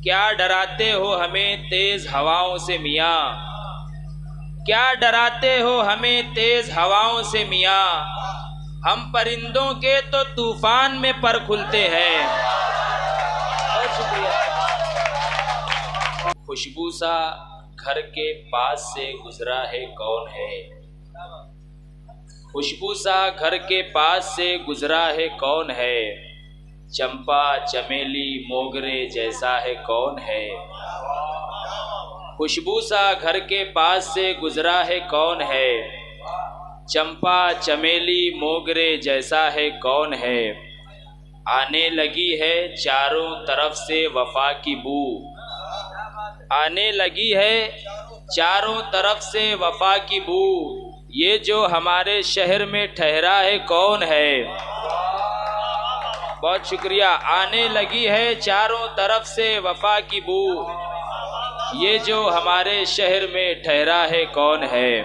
क्या डराते हो हमें तेज हवाओं से मियाँ, क्या डराते हो हमें तेज हवाओं से मियाँ, हम परिंदों के तो तूफान में पर खुलते हैं। बहुत शुक्रिया। खुशबू सा घर के पास से गुजरा है कौन है, खुशबू सा घर के पास से गुजरा है कौन है, चंपा चमेली मोगरे जैसा है कौन है। खुशबू सा घर के पास से गुजरा है कौन है, चंपा चमेली मोगरे जैसा है कौन है। आने लगी है चारों तरफ से वफा की बू, आने लगी है चारों तरफ से वफा की बू, ये जो हमारे शहर में ठहरा है कौन है। बहुत शुक्रिया। आने लगी है चारों तरफ से वफा की बू, ये जो हमारे शहर में ठहरा है कौन है।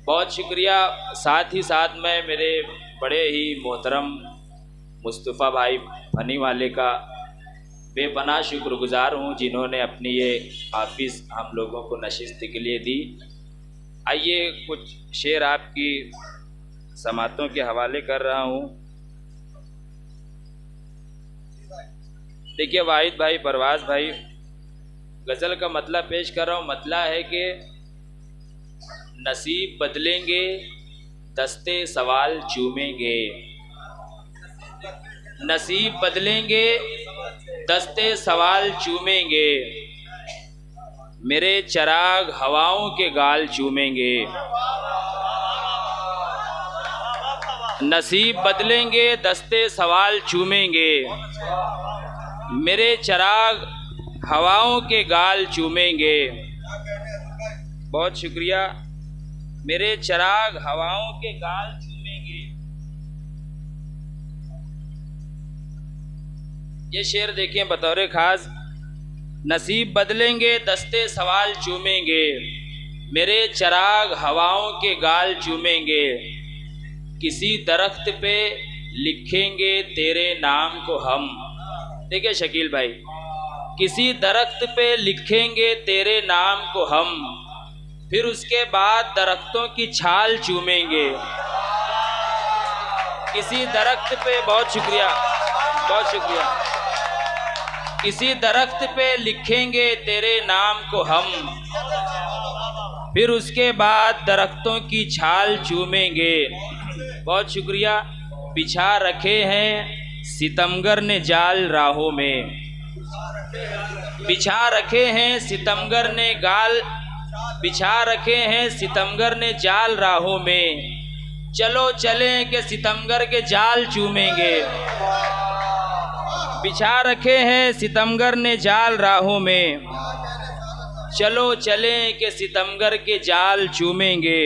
बहुत शुक्रिया। साथ ही साथ मैं मेरे बड़े ही मोहतरम मुस्तफ़ा भाई फनी वाले का बेपनाह शुक्रगुजार हूँ, जिन्होंने अपनी ये हाफिज़ हम लोगों को नशिस्त के लिए दी। आइए कुछ शेर आपकी समातों के हवाले कर रहा हूँ। देखिए वाहिद भाई, परवाज़ भाई, गज़ल का मतलब पेश कर रहा हूँ। मतलब है कि नसीब बदलेंगे दस्ते सवाल चूमेंगे, नसीब बदलेंगे दस्ते सवाल चूमेंगे, मेरे चराग हवाओं के गाल चूमेंगे। नसीब बदलेंगे दस्ते सवाल चूमेंगे, मेरे चराग हवाओं के गाल चूमेंगे। बहुत शुक्रिया। मेरे चराग हवाओं के गाल चूमेंगे। ये शेर देखिए बतौर खास। नसीब बदलेंगे दस्ते सवाल चूमेंगे, मेरे चराग हवाओं के गाल चूमेंगे, किसी दरख्त पे लिखेंगे तेरे नाम को हम। देखिए शकील भाई, किसी दरख्त पे लिखेंगे तेरे नाम को हम, फिर उसके बाद दरख्तों की छाल चूमेंगे। किसी दरख्त पे, बहुत शुक्रिया, बहुत शुक्रिया, किसी दरख्त पे लिखेंगे तेरे नाम को हम, फिर उसके बाद दरख्तों की छाल चूमेंगे। बहुत शुक्रिया। बिछा रखे हैं सितमगर ने जाल राहों में, बिछा रखे हैं सितमगर ने गाल, बिछा रखे हैं सितमगर ने जाल राहों में, चलो चलें कि सितमगर के जाल चूमेंगे। बिछा रखे हैं सितमगर ने जाल राहों में, चलो चलें कि सितमगर के जाल चूमेंगे।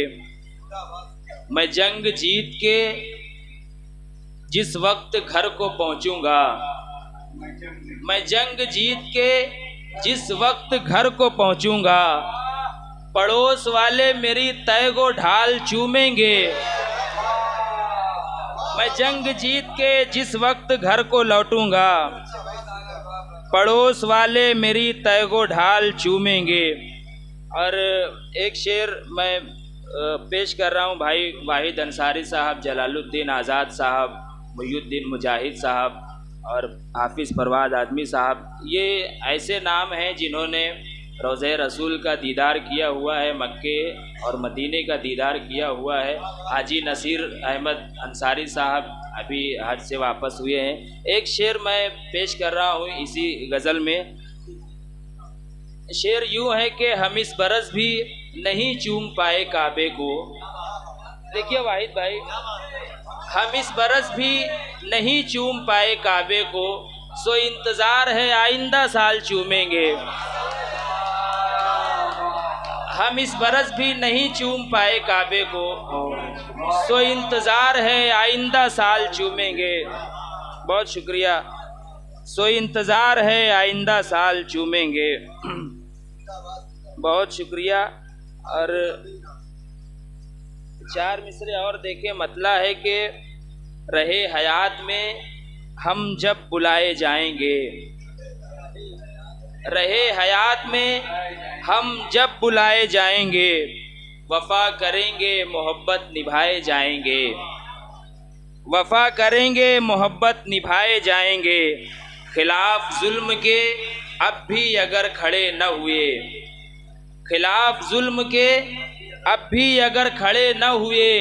मैं जंग जीत के जिस वक्त घर को पहुंचूंगा, मैं जंग जीत के जिस वक्त घर को पहुंचूंगा, पड़ोस वाले मेरी तय को ढाल चूमेंगे। मैं जंग जीत के जिस वक्त घर को लौटूंगा, पड़ोस वाले मेरी तय को ढाल चूमेंगे। और एक शेर मैं पेश कर रहा हूँ भाई वाहिद अंसारी साहब, जलालुद्दीन आज़ाद साहब, मुहिउद्दीन मुजाहिद साहब और हाफिज़ परवाज़ आदमी साहब। ये ऐसे नाम हैं जिन्होंने रोज़े रसूल का दीदार किया हुआ है, मक्के और मदीने का दीदार किया हुआ है। हाजी नसीर अहमद अंसारी साहब अभी हज से वापस हुए हैं। एक शेर मैं पेश कर रहा हूँ इसी गज़ल में। शेर यूँ है कि हम इस बरस भी नहीं चूम पाए काबे को। देखिए वाहिद भाई, हम इस बरस भी नहीं चूम पाए काबे को, सो इंतज़ार है आइंदा साल चूमेंगे। हम इस बरस भी नहीं चूम पाए काबे को, सो इंतज़ार है आइंदा साल चूमेंगे। बहुत शुक्रिया। सो इंतज़ार है आइंदा साल चूमेंगे। बहुत शुक्रिया। और चार मिसरे और देखें। मतलब है कि रहे हयात में हम जब बुलाए जाएंगे, रहे हयात में हम जब बुलाए जाएंगे, वफा करेंगे मोहब्बत निभाए जाएंगे, वफा करेंगे मोहब्बत निभाए जाएंगे। खिलाफ जुल्म के अब भी अगर खड़े न हुए, खिलाफ जुल्म के अब भी अगर खड़े न हुए,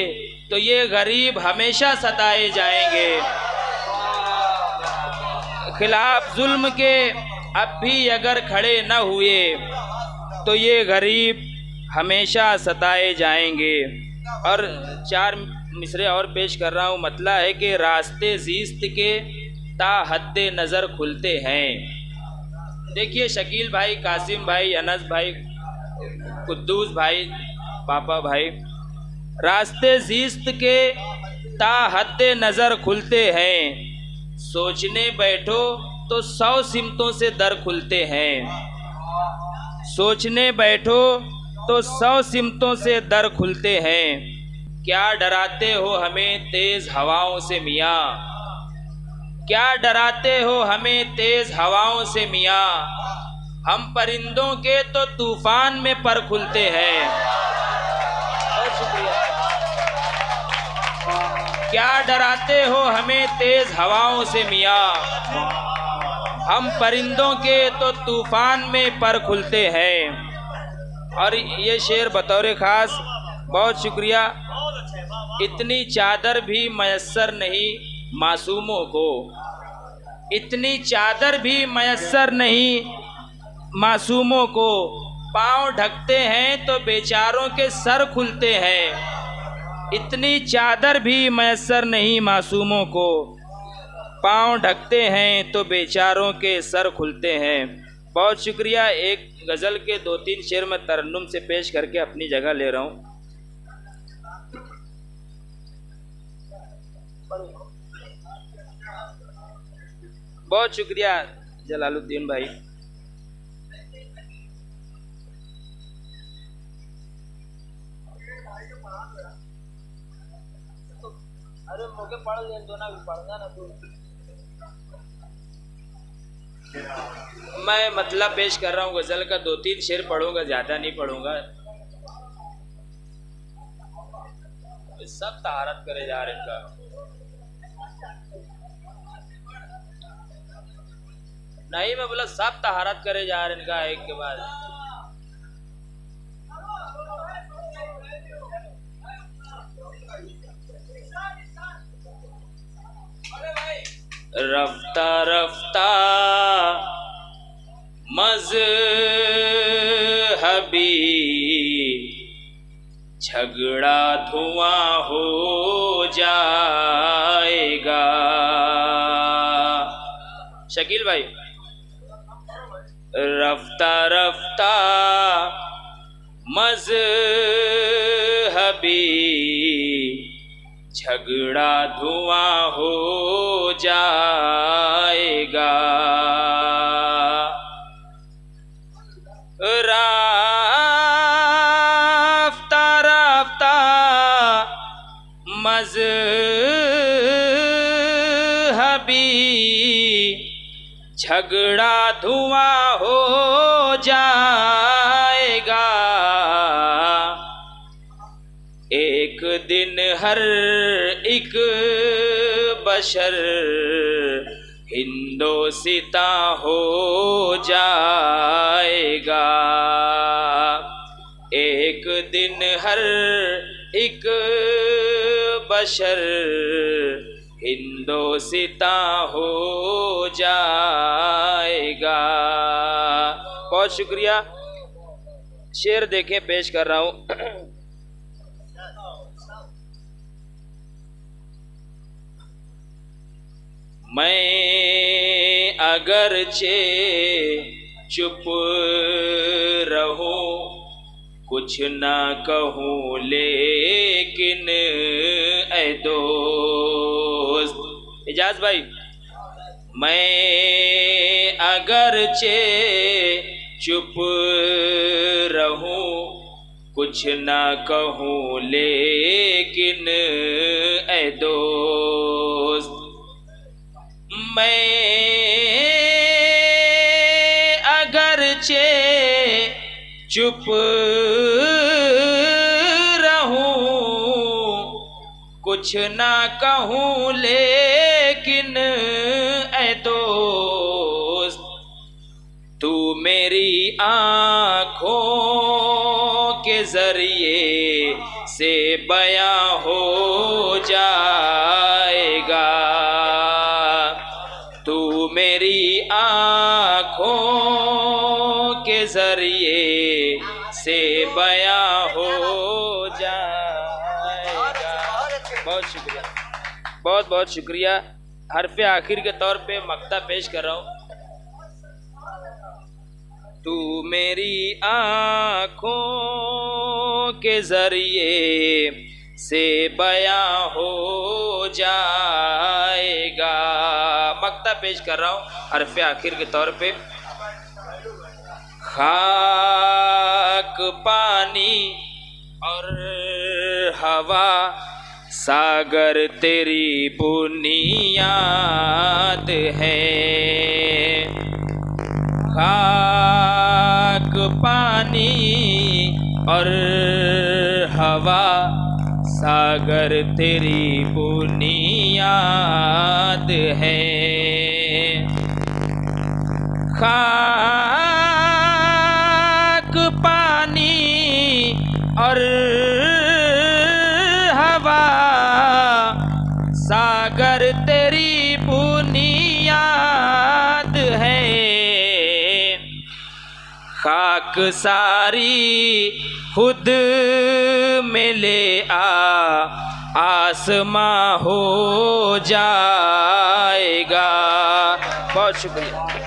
तो ये गरीब हमेशा सताए जाएंगे। खिलाफ जुल्म के अब भी अगर खड़े न हुए, तो ये गरीब हमेशा सताए जाएंगे। और 4 मिसरे और पेश कर रहा हूँ। मतला है कि रास्ते ज़ीस्त के ता हद्दे नज़र खुलते हैं। देखिए शकील भाई, कासिम भाई, अनस भाई, कुद्दूस भाई, पापा भाई, रास्ते ज़ीस्त के ता हद्दे नज़र खुलते हैं। सोचने बैठो तो 100 सिमतों से दर खुलते हैं। सोचने बैठो तो 100 सिमतों से दर खुलते हैं। क्या डराते हो हमें तेज़ हवाओं से मियाँ, क्या डराते हो हमें तेज़ हवाओं से मियाँ, हम परिंदों के तो तूफान में पर खुलते हैं। बहुत शुक्रिया। क्या डराते हो हमें तेज़ हवाओं से मियाँ, हम परिंदों के तो तूफान में पर खुलते हैं। और ये शेर बतौर ख़ास, बहुत शुक्रिया। इतनी चादर भी मयस्सर नहीं मासूमों को, इतनी चादर भी मयस्सर नहीं मासूमों को, पाँव ढकते हैं तो बेचारों के सर खुलते हैं। इतनी चादर भी मयस्सर नहीं मासूमों को, पाँव ढकते हैं तो बेचारों के सर खुलते हैं। बहुत शुक्रिया। एक गज़ल के 2-3 शेर मैं तरन्नुम से पेश करके अपनी जगह ले रहा हूँ। बहुत शुक्रिया जलालुद्दीन भाई। अरे मुझे पढ़ लेने दो ना, पढ़ना ना तू। मैं मतलब पेश कर रहा हूँ गज़ल का, 2-3 शेर पढ़ूंगा, ज़्यादा नहीं पढ़ूंगा। सब तहारत करे जा रहे इनका। नहीं, मैं बोला सब तहारत करे जा रहे इनका एक के बाद। रफ्ता रफ्ता मज़हबी झगड़ा धुआं हो जाएगा। शकील भाई, रफ्ता रफ्ता मज़हबी झगड़ा धुआं हो जाएगा। रफ्ता रफ्ता मज़हबी झगड़ा धुआं हो जाएगा। एक दिन हर एक बशर हिंदोसिता हो जाएगा। एक दिन हर एक बशर हिंदोसिता हो जाएगा। बहुत शुक्रिया। शेर देखें, पेश कर रहा हूँ। मैं अगरचे चुप रहूं, कुछ ना कहूँ, लेकिन ऐ दोस्त इजाज़ भाई, मैं अगरचे चुप रहूं, कुछ ना कहूँ, लेकिन ऐ दोस्त मैं अगर चुप रहूं, कुछ ना कहूं, लेकिन ऐ दोस्त तू मेरी आँखों के जरिए से बयां हो जाएगा। तू मेरी आँखों के जरिए से बयां हो जाएगा। बहुत शुक्रिया, बहुत बहुत शुक्रिया। हरफ आखिर के तौर पे मक्ता पेश कर रहा हूँ। तू मेरी आँखों के जरिए से बयां हो जाएगा। मक्ता पेश कर रहा हूँ हरफ आखिर के तौर पे। खाक पानी और हवा सागर तेरी बुनियाद है। खाक पानी और हवा सागर तेरी बुनियाद है। खाक पानी और हवा सागर तेरी बुनियाद है। खाक सारी खुद में ले आसमां हो जाएगा। बहुत शुक्रिया।